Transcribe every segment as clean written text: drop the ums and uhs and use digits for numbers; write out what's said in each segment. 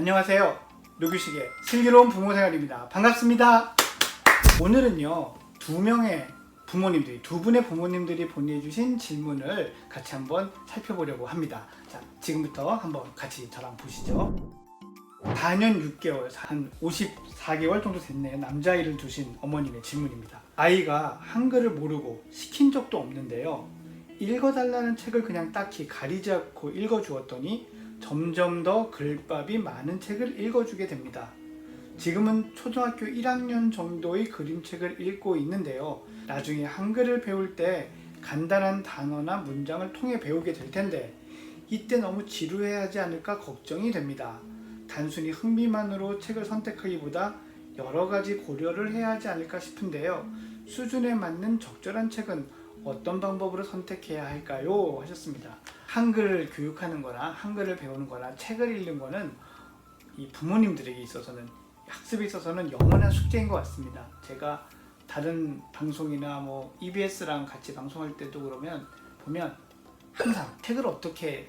안녕하세요. 노규식의 슬기로운 부모생활입니다. 반갑습니다. 오늘은요, 두 분의 부모님들이 보내주신 질문을 같이 한번 살펴보려고 합니다. 자, 지금부터 한번 같이 저랑 보시죠. 4년 6개월, 한 54개월 정도 됐네, 남자아이를 두신 어머님의 질문입니다. 아이가 한글을 모르고 시킨 적도 없는데요, 읽어달라는 책을 그냥 딱히 가리지 않고 읽어주었더니 점점 더 글밥이 많은 책을 읽어주게 됩니다. 지금은 초등학교 1학년 정도의 그림책을 읽고 있는데요, 나중에 한글을 배울 때 간단한 단어나 문장을 통해 배우게 될 텐데 이때 너무 지루해하지 않을까 걱정이 됩니다. 단순히 흥미만으로 책을 선택하기보다 여러 가지 고려를 해야 하지 않을까 싶은데요, 수준에 맞는 적절한 책은 어떤 방법으로 선택해야 할까요? 하셨습니다. 한글을 교육하는 거나 한글을 배우는 거나 책을 읽는 거는 이 부모님들에게 있어서는, 학습에 있어서는 영원한 숙제인 것 같습니다. 제가 다른 방송이나 EBS랑 같이 방송할 때도 보면 항상 책을 어떻게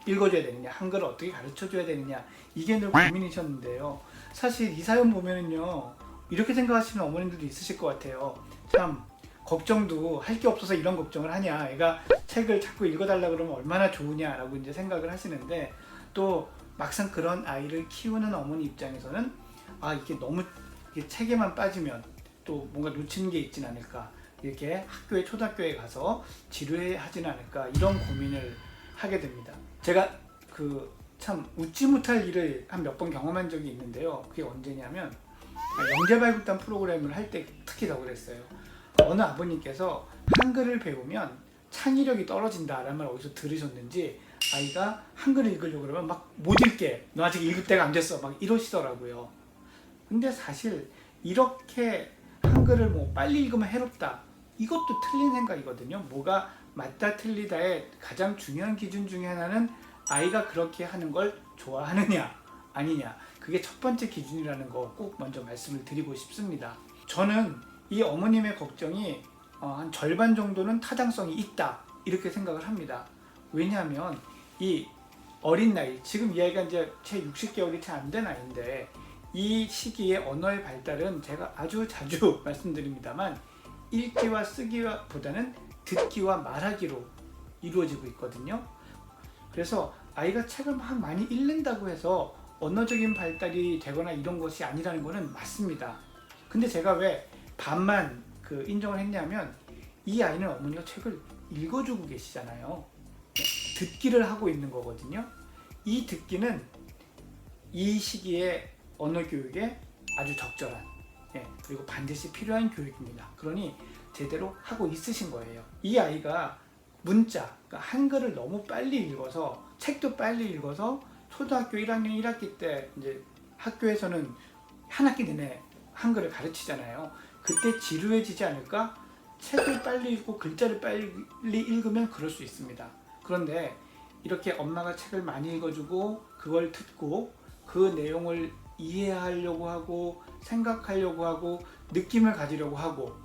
읽어줘야 되느냐, 한글을 어떻게 가르쳐줘야 되느냐, 이게 늘 고민이셨는데요. 사실 이 사연 보면은요, 이렇게 생각하시는 어머님들도 있으실 것 같아요. 참 걱정도 할 게 없어서 이런 걱정을 하냐, 애가 책을 자꾸 읽어달라 그러면 얼마나 좋으냐라고 이제 생각을 하시는데, 또 막상 그런 아이를 키우는 어머니 입장에서는 이게 너무 책에만 빠지면 또 뭔가 놓치는 게 있진 않을까, 이렇게 초등학교에 가서 지루해하지는 않을까, 이런 고민을 하게 됩니다. 제가 참 웃지 못할 일을 한 몇 번 경험한 적이 있는데요. 그게 언제냐면 영재발굴단 프로그램을 할 때 특히 더 그랬어요. 어느 아버님께서 한글을 배우면 창의력이 떨어진다라는 말 어디서 들으셨는지 아이가 한글을 읽으려고 그러면 막 못 읽게, 너 아직 읽을 때가 안 됐어, 막 이러시더라고요. 근데 사실 이렇게 한글을 빨리 읽으면 해롭다, 이것도 틀린 생각이거든요. 뭐가 맞다 틀리다의 가장 중요한 기준 중에 하나는 아이가 그렇게 하는 걸 좋아하느냐 아니냐, 그게 첫 번째 기준이라는 거 꼭 먼저 말씀을 드리고 싶습니다. 저는 이 어머님의 걱정이 한 절반 정도는 타당성이 있다, 이렇게 생각을 합니다. 왜냐하면 이 어린 나이, 지금 이 아이가 이제 채 60개월이 채 안 된 아이인데, 이 시기에 언어의 발달은 제가 아주 자주 말씀드립니다만 읽기와 쓰기보다는 듣기와 말하기로 이루어지고 있거든요. 그래서 아이가 책을 막 많이 읽는다고 해서 언어적인 발달이 되거나 이런 것이 아니라는 것은 맞습니다. 근데 제가 왜 반만 인정을 했냐면, 이 아이는 어머니가 책을 읽어주고 계시잖아요. 듣기를 하고 있는 거거든요. 이 듣기는 이 시기에 언어 교육에 아주 적절한, 그리고 반드시 필요한 교육입니다. 그러니 제대로 하고 있으신 거예요. 이 아이가 문자, 그러니까 한글을 너무 빨리 읽어서, 책도 빨리 읽어서 초등학교 1학년 1학기 때 이제 학교에서는 한 학기 내내 한글을 가르치잖아요. 그때 지루해지지 않을까? 책을 빨리 읽고 글자를 빨리 읽으면 그럴 수 있습니다. 그런데 이렇게 엄마가 책을 많이 읽어주고 그걸 듣고 그 내용을 이해하려고 하고 생각하려고 하고 느낌을 가지려고 하고,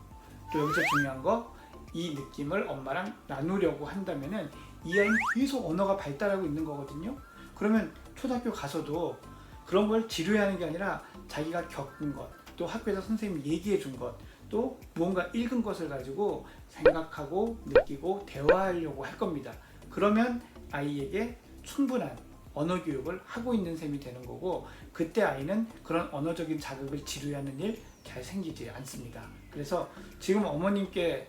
또 여기서 중요한 거, 이 느낌을 엄마랑 나누려고 한다면은 이 아이는 계속 언어가 발달하고 있는 거거든요. 그러면 초등학교 가서도 그런 걸 지루해하는 게 아니라 자기가 겪은 것, 또 학교에서 선생님이 얘기해 준 것, 또 무언가 읽은 것을 가지고 생각하고 느끼고 대화하려고 할 겁니다. 그러면 아이에게 충분한 언어 교육을 하고 있는 셈이 되는 거고, 그때 아이는 그런 언어적인 자극을 지루해하는 일 잘 생기지 않습니다. 그래서 지금 어머님께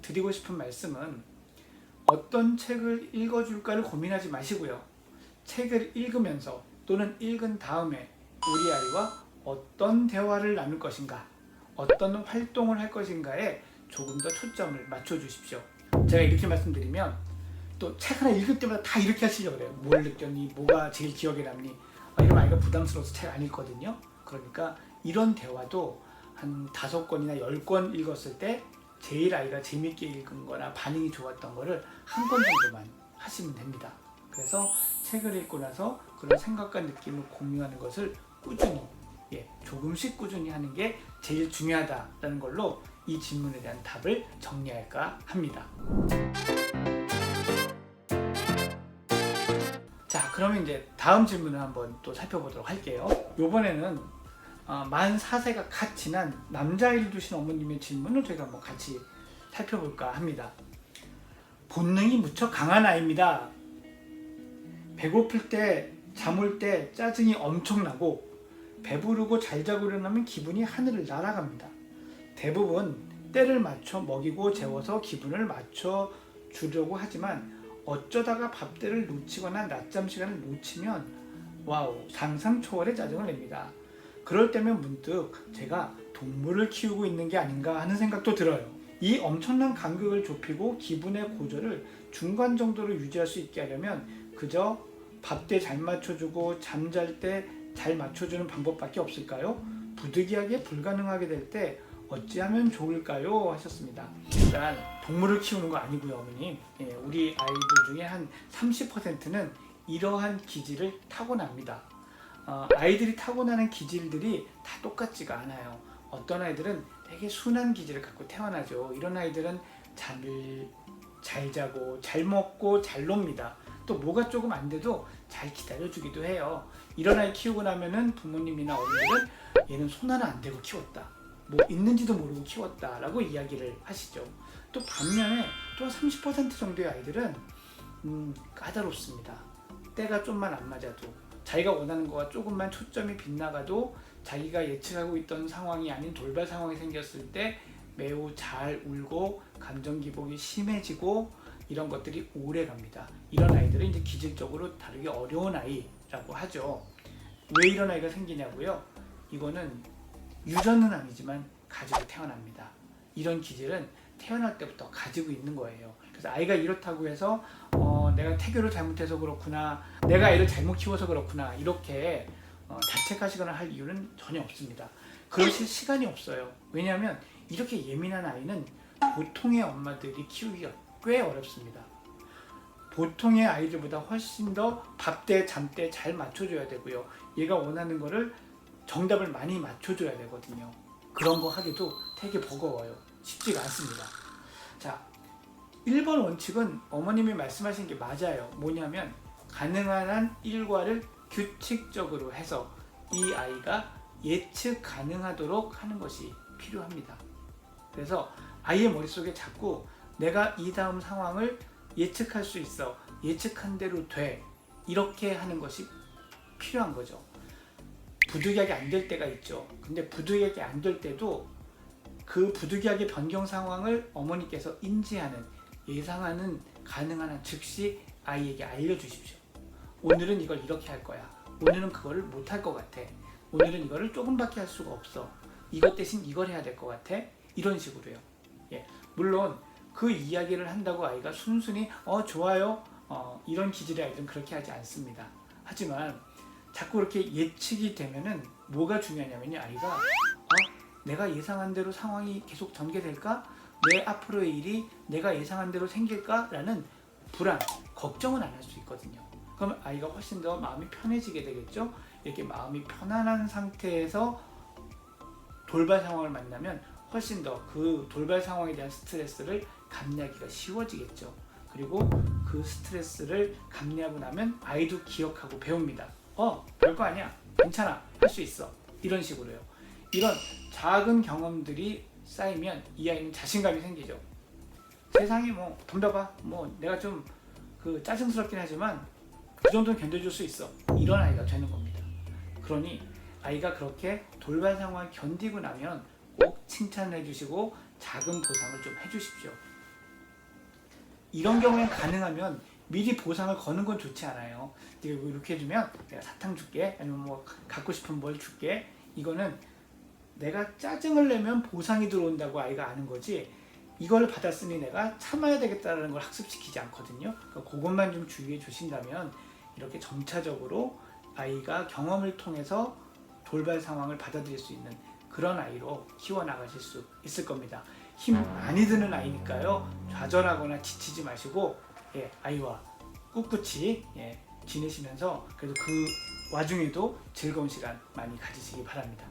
드리고 싶은 말씀은, 어떤 책을 읽어줄까를 고민하지 마시고요, 책을 읽으면서 또는 읽은 다음에 우리 아이와 어떤 대화를 나눌 것인가, 어떤 활동을 할 것인가에 조금 더 초점을 맞춰주십시오. 제가 이렇게 말씀드리면 또 책 하나 읽을 때마다 다 이렇게 하시려고 그래요. 뭘 느꼈니? 뭐가 제일 기억에 남니? 이런 아이가 부담스러워서 책 안 읽거든요. 그러니까 이런 대화도 한 5권이나 10권 읽었을 때 제일 아이가 재밌게 읽은 거나 반응이 좋았던 거를 한 권 정도만 하시면 됩니다. 그래서 책을 읽고 나서 그런 생각과 느낌을 공유하는 것을 꾸준히, 조금씩 꾸준히 하는 게 제일 중요하다라는 걸로 이 질문에 대한 답을 정리할까 합니다. 자, 그러면 이제 다음 질문을 한번 또 살펴보도록 할게요. 이번에는 만 4세가 갓 지난 남자아이를 두신 어머님의 질문을 저희가 한번 같이 살펴볼까 합니다. 본능이 무척 강한 아이입니다. 배고플 때, 잠 올 때 짜증이 엄청나고 배부르고 잘 자고 일어나면 기분이 하늘을 날아갑니다. 대부분 때를 맞춰 먹이고 재워서 기분을 맞춰 주려고 하지만 어쩌다가 밥때를 놓치거나 낮잠 시간을 놓치면 상상 초월의 짜증을 냅니다. 그럴 때면 문득 제가 동물을 키우고 있는 게 아닌가 하는 생각도 들어요. 이 엄청난 간격을 좁히고 기분의 고절을 중간 정도로 유지할 수 있게 하려면 그저 밥때 잘 맞춰주고 잠잘 때 잘 맞춰주는 방법밖에 없을까요? 부득이하게 불가능하게 될 때 어찌하면 좋을까요? 하셨습니다. 일단 동물을 키우는 거 아니고요, 어머님. 우리 아이들 중에 한 30%는 이러한 기질을 타고납니다. 아이들이 타고나는 기질들이 다 똑같지가 않아요. 어떤 아이들은 되게 순한 기질을 갖고 태어나죠. 이런 아이들은 잠을 잘 자고 잘 먹고 잘 놉니다. 또 뭐가 조금 안 돼도 잘 기다려주기도 해요. 이런 아이 키우고 나면은 부모님이나 어른들은 얘는 손 하나 안 대고 키웠다, 뭐 있는지도 모르고 키웠다 라고 이야기를 하시죠. 또 반면에 또 30% 정도의 아이들은 까다롭습니다. 때가 좀만 안 맞아도, 자기가 원하는 거가 조금만 초점이 빗나가도 자기가 예측하고 있던 상황이 아닌 돌발 상황이 생겼을 때 매우 잘 울고 감정 기복이 심해지고 이런 것들이 오래 갑니다. 이런 아이들은 이제 기질적으로 다루기 어려운 아이라고 하죠. 왜 이런 아이가 생기냐고요? 이거는 유전은 아니지만 가지고 태어납니다. 이런 기질은 태어날 때부터 가지고 있는 거예요. 그래서 아이가 이렇다고 해서 내가 태교를 잘못해서 그렇구나, 내가 애를 잘못 키워서 그렇구나, 이렇게 자책하시거나 할 이유는 전혀 없습니다. 그러실 시간이 없어요. 왜냐하면 이렇게 예민한 아이는 보통의 엄마들이 키우기가 꽤 어렵습니다. 보통의 아이들보다 훨씬 더 밥때 잠때 잘 맞춰줘야 되고요. 얘가 원하는 거를 정답을 많이 맞춰줘야 되거든요. 그런 거 하기도 되게 버거워요. 쉽지가 않습니다. 자, 1번 원칙은 어머님이 말씀하신 게 맞아요. 뭐냐면 가능한 한 일과를 규칙적으로 해서 이 아이가 예측 가능하도록 하는 것이 필요합니다. 그래서 아이의 머릿속에 자꾸 내가 이 다음 상황을 예측할 수 있어, 예측한 대로 돼, 이렇게 하는 것이 필요한 거죠. 부득이하게 안 될 때가 있죠. 근데 부득이하게 안 될 때도 그 부득이하게 변경 상황을 어머니께서 인지하는, 예상하는 가능한 한 즉시 아이에게 알려주십시오. 오늘은 이걸 이렇게 할 거야. 오늘은 그거를 못 할 것 같아. 오늘은 이거를 조금밖에 할 수가 없어. 이것 대신 이걸 해야 될 것 같아. 이런 식으로요. 물론 그 이야기를 한다고 아이가 순순히 좋아요, 이런 기질의 아이들은 그렇게 하지 않습니다. 하지만 자꾸 그렇게 예측이 되면은 뭐가 중요하냐면요, 아이가 내가 예상한 대로 상황이 계속 전개될까? 내 앞으로의 일이 내가 예상한 대로 생길까? 라는 불안, 걱정은 안 할 수 있거든요. 그럼 아이가 훨씬 더 마음이 편해지게 되겠죠. 이렇게 마음이 편안한 상태에서 돌발 상황을 만나면 훨씬 더 그 돌발 상황에 대한 스트레스를 감내하기가 쉬워지겠죠. 그리고 그 스트레스를 감내하고 나면 아이도 기억하고 배웁니다. 별거 아니야, 괜찮아, 할 수 있어, 이런 식으로요. 이런 작은 경험들이 쌓이면 이 아이는 자신감이 생기죠. 세상에 뭐 덤벼봐, 뭐 내가 좀 짜증스럽긴 하지만 그 정도는 견뎌줄 수 있어, 이런 아이가 되는 겁니다. 그러니 아이가 그렇게 돌발 상황을 견디고 나면 꼭 칭찬을 해주시고 작은 보상을 좀 해주십시오. 이런 경우엔 가능하면 미리 보상을 거는 건 좋지 않아요. 네가 이렇게 해주면 내가 사탕 줄게, 아니면 뭐 갖고 싶은 뭘 줄게. 이거는 내가 짜증을 내면 보상이 들어온다고 아이가 아는 거지, 이걸 받았으니 내가 참아야 되겠다는 걸 학습시키지 않거든요. 그러니까 그것만 좀 주의해 주신다면 이렇게 점차적으로 아이가 경험을 통해서 돌발 상황을 받아들일 수 있는 그런 아이로 키워나가실 수 있을 겁니다. 힘 많이 드는 아이니까요, 좌절하거나 지치지 마시고 아이와 꿋꿋이 지내시면서 그래도 그 와중에도 즐거운 시간 많이 가지시기 바랍니다.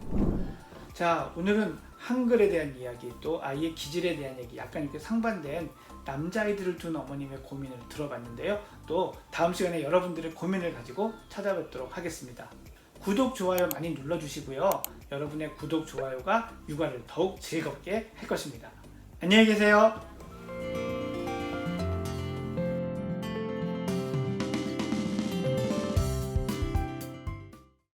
자, 오늘은 한글에 대한 이야기, 또 아이의 기질에 대한 얘기, 약간 이렇게 상반된 남자아이들을 둔 어머님의 고민을 들어봤는데요. 또 다음 시간에 여러분들의 고민을 가지고 찾아뵙도록 하겠습니다. 구독, 좋아요 많이 눌러주시고요. 여러분의 구독, 좋아요가 육아를 더욱 즐겁게 할 것입니다. 안녕히 계세요.